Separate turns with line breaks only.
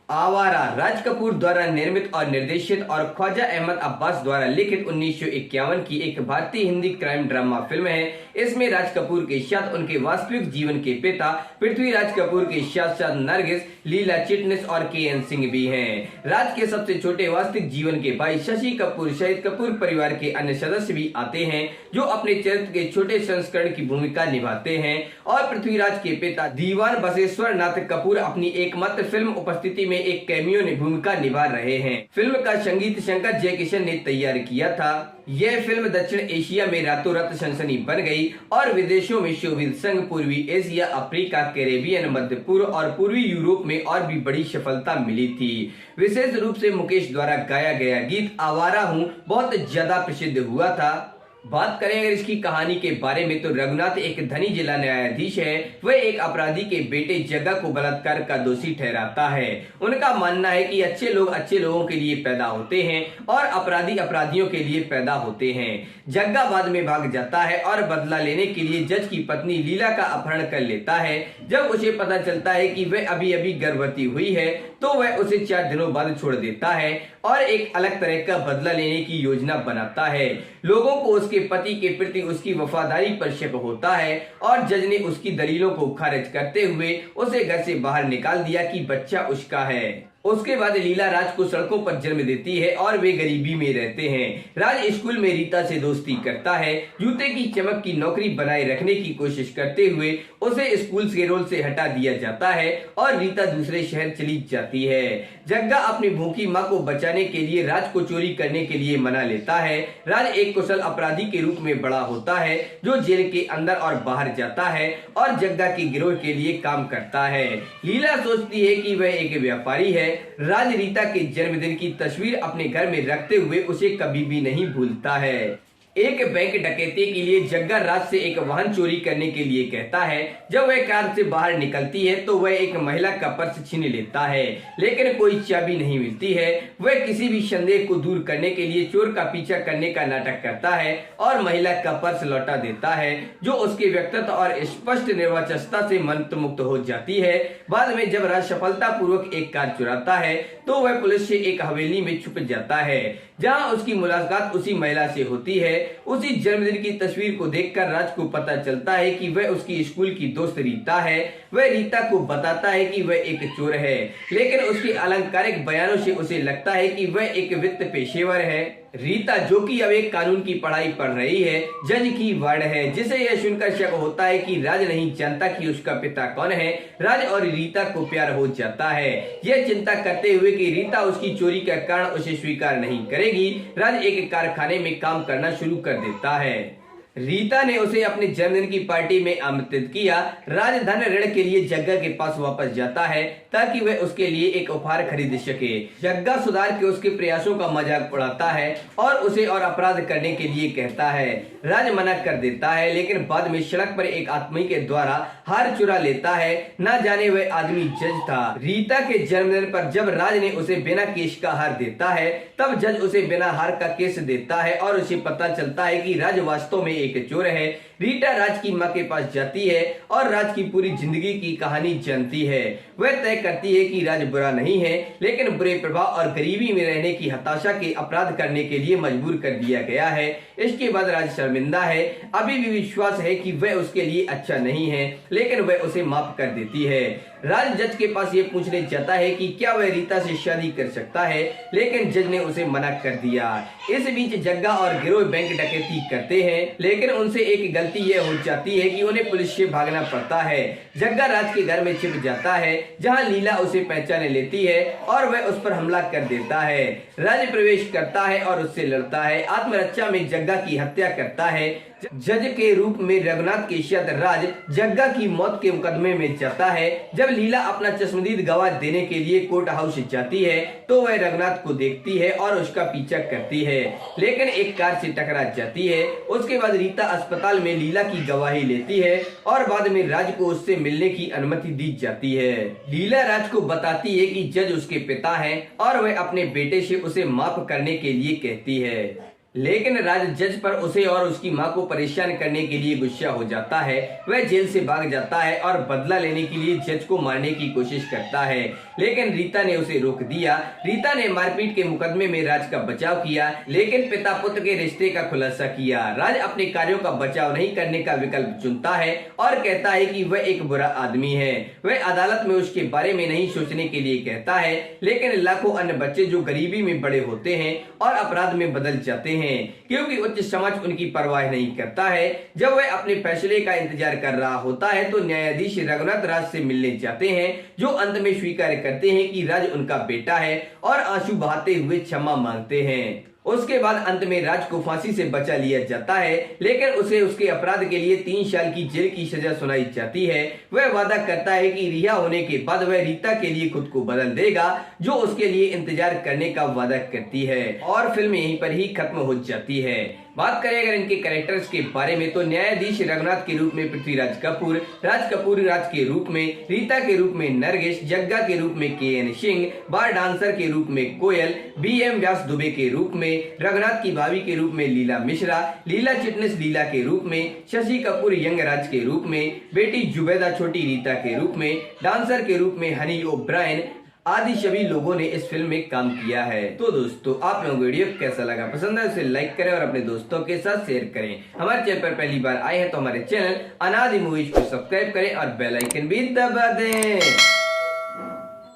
आवारा राज कपूर द्वारा निर्मित और निर्देशित और ख्वाजा अहमद अब्बास द्वारा लिखित 1951 की एक भारतीय हिंदी क्राइम ड्रामा फिल्म है। इसमें राज कपूर के साथ उनके वास्तविक जीवन के पिता पृथ्वीराज कपूर के साथ साथ नरगिस, लीला चिटनिस और के.एन. सिंह भी हैं। राज के सबसे छोटे वास्तविक जीवन के भाई शशि कपूर सहित कपूर परिवार के अन्य सदस्य भी आते हैं, जो अपने चरित्र के छोटे संस्करण की भूमिका निभाते हैं। और पृथ्वीराज के पिता दीवान बसवेश्वर नाथ कपूर अपनी एकमात्र फिल्म उपस्थिति में एक कैमियो ने भूमिका निभा रहे हैं। फिल्म का संगीत शंकर जयकिशन ने तैयार किया था। यह फिल्म दक्षिण एशिया में रातों रात सनसनी बन गई और विदेशों में शोवित संघ, पूर्वी एशिया, अफ्रीका, कैरेबियन, मध्य पूर्व और पूर्वी यूरोप में और भी बड़ी सफलता मिली थी। विशेष रूप से मुकेश द्वारा गाया गया गीत आवारा हूँ बहुत ज्यादा प्रसिद्ध हुआ था। बात करें अगर इसकी कहानी के बारे में तो रघुनाथ एक धनी जिला न्यायाधीश है। वह एक अपराधी के बेटे जग्गा को बलात्कार का दोषी ठहराता है। उनका मानना है कि अच्छे लोग अच्छे लोगों के लिए पैदा होते हैं और अपराधी अपराधियों के लिए पैदा होते हैं। जग्गा बाद में भाग जाता है और बदला लेने के लिए जज की पत्नी लीला का अपहरण कर लेता है। जब उसे पता चलता है कि वह अभी अभी गर्भवती हुई है तो वह उसे 4 दिनों बाद छोड़ देता है और एक अलग तरह का बदला लेने की योजना बनाता है। लोगों को उसके पति के प्रति उसकी वफादारी पर शक होता है और जज ने उसकी दलीलों को खारिज करते हुए उसे घर से बाहर निकाल दिया कि बच्चा उसका है। उसके बाद लीला राज को सड़कों पर जन्म देती है और वे गरीबी में रहते हैं। राज स्कूल में रीता से दोस्ती करता है। जूते की चमक की नौकरी बनाए रखने की कोशिश करते हुए उसे स्कूल के रोल से हटा दिया जाता है और रीता दूसरे शहर चली जाती है। जग्गा अपनी भूखी माँ को बचाने के लिए राज को चोरी करने के लिए मना लेता है। राज एक कुशल अपराधी के रूप में बड़ा होता है जो जेल के अंदर और बाहर जाता है और जग्गा के गिरोह के लिए काम करता है। लीला सोचती है कि वह एक व्यापारी है। राज रीता के जन्मदिन की तस्वीर अपने घर में रखते हुए उसे कभी भी नहीं भूलता है। एक बैंक डकैती के लिए जग्गा राज से एक वाहन चोरी करने के लिए कहता है। जब वह कार से बाहर निकलती है तो वह एक महिला का पर्स छीन लेता है, लेकिन कोई चाबी नहीं मिलती है। वह किसी भी संदेह को दूर करने के लिए चोर का पीछा करने का नाटक करता है और महिला का पर्स लौटा देता है, जो उसके व्यक्तित्व और स्पष्ट निर्वाचकता से मंत्रमुग्ध हो जाती है। बाद में जब राज सफलता पूर्वक एक कार चुराता है तो वह पुलिस से एक हवेली में छुप जाता है, जहां उसकी मुलाकात उसी महिला से होती है। उसी जन्मदिन की तस्वीर को देखकर राज को पता चलता है कि वह उसकी स्कूल की दोस्त रीता है। वह रीता को बताता है कि वह एक चोर है, लेकिन उसके अलंकारिक बयानों से उसे लगता है कि वह एक वित्त पेशेवर है। रीता, जो कि अब एक कानून की पढ़ाई पढ़ रही है, जज की वार्ड है, जिसे यह सुनकर शक होता है कि राज नहीं जानता कि उसका पिता कौन है। राज और रीता को प्यार हो जाता है। यह चिंता करते हुए कि रीता उसकी चोरी का कारण उसे स्वीकार नहीं करेगी, राज एक कारखाने में काम करना शुरू कर देता है। रीता ने उसे अपने जन्मदिन की पार्टी में आमंत्रित किया। राज धन ऋण के लिए जग्गा के पास वापस जाता है ताकि वह उसके लिए एक उपहार खरीद सके। जग्गा सुधार के उसके प्रयासों का मजाक उड़ाता है और उसे और अपराध करने के लिए कहता है। राज मना कर देता है, लेकिन बाद में सड़क पर एक आदमी के द्वारा हार चुरा लेता है। न जाने वह आदमी जज था। रीता के जन्मदिन पर जब राज ने उसे बिना केस का हार देता है, तब जज उसे बिना हार का केस देता है और उसे पता चलता है कि राज वास्तव में एक चोर है। रीटा राज की मां के पास जाती है और राज की पूरी जिंदगी की कहानी जानती है। वह तय करती है कि राज बुरा नहीं है, लेकिन बुरे प्रभाव और गरीबी में रहने की हताशा के अपराध करने के लिए मजबूर कर दिया गया है। इसके बाद राज शर्मिंदा है। अभी भी विश्वास है कि वह उसके लिए अच्छा नहीं है, लेकिन वह उसे माफ कर देती है। राज जज के पास ये पूछने जाता है कि क्या वह रीता से शादी कर सकता है, लेकिन जज ने उसे मना कर दिया। इस बीच जग्गा और गिरोह बैंक डकैती करते हैं, लेकिन उनसे एक गलती यह हो जाती है कि उन्हें पुलिस से भागना पड़ता है। जग्गा राज के घर में छिप जाता है, जहां लीला उसे पहचान लेती है और वह उस पर हमला कर देता है। राज प्रवेश करता है और उससे लड़ता है। आत्मरक्षा में जग्गा की हत्या करता है। जज के रूप में रघुनाथ के साथ राज जग्गा की मौत के मुकदमे में जाता है। जब लीला अपना चश्मदीद गवाह देने के लिए कोर्ट हाउस जाती है तो वह रघुनाथ को देखती है और उसका पीछा करती है, लेकिन एक कार से टकरा जाती है। उसके बाद रीता अस्पताल में लीला की गवाही लेती है और बाद में राज को उससे मिलने की अनुमति दी जाती है। लीला राज को बताती है कि जज उसके पिता हैं और वह अपने बेटे से उसे माफ करने के लिए कहती है। लेकिन राज जज पर उसे और उसकी मां को परेशान करने के लिए गुस्सा हो जाता है। वह जेल से भाग जाता है और बदला लेने के लिए जज को मारने की कोशिश करता है, लेकिन रीता ने उसे रोक दिया। रीता ने मारपीट के मुकदमे में राज का बचाव किया, लेकिन पिता पुत्र के रिश्ते का खुलासा किया। राज अपने कार्यों का बचाव नहीं करने का विकल्प चुनता है और कहता है कि वह एक बुरा आदमी है। वह अदालत में उसके बारे में नहीं सोचने के लिए कहता है, लेकिन लाखों अन्य बच्चे जो गरीबी में बड़े होते हैं और अपराध में बदल जाते हैं, क्योंकि उच्च समाज उनकी परवाह नहीं करता है। जब वह अपने फैसले का इंतजार कर रहा होता है तो न्यायाधीश रघुनाथ राज से मिलने जाते हैं, जो अंत में स्वीकार करते हैं कि राज उनका बेटा है और आंसू बहाते हुए क्षमा मांगते हैं। उसके बाद अंत में राज को फांसी से बचा लिया जाता है, लेकिन उसे उसके अपराध के लिए 3 साल की जेल की सजा सुनाई जाती है। वह वादा करता है कि रिहा होने के बाद वह रीता के लिए खुद को बदल देगा, जो उसके लिए इंतजार करने का वादा करती है, और फिल्म यहीं पर ही खत्म हो जाती है। बात करें अगर इनके कैरेक्टर्स के बारे में तो न्यायाधीश रघुनाथ के रूप में पृथ्वीराज कपूर, राज कपूर राज के रूप में, रीता के रूप में नरगिस, जग्गा के रूप में KN सिंह, बार डांसर के रूप में कोयल, BM व्यास दुबे के रूप में, रघुनाथ की भाभी के रूप में लीला मिश्रा, लीला चिटनिस लीला के रूप में, शशि कपूर यंगराज के रूप में, बेटी जुबैदा छोटी रीता के रूप में, डांसर के रूप में हनी ओब्रायन आदि सभी लोगों ने इस फिल्म में काम किया है। तो दोस्तों, आप लोगों को वीडियो कैसा लगा? पसंद है उसे लाइक करें और अपने दोस्तों के साथ शेयर करें। हमारे चैनल पर पहली बार आए हैं तो हमारे चैनल अनादि मूवीज को सब्सक्राइब करें और बेल आइकन भी दबा दें।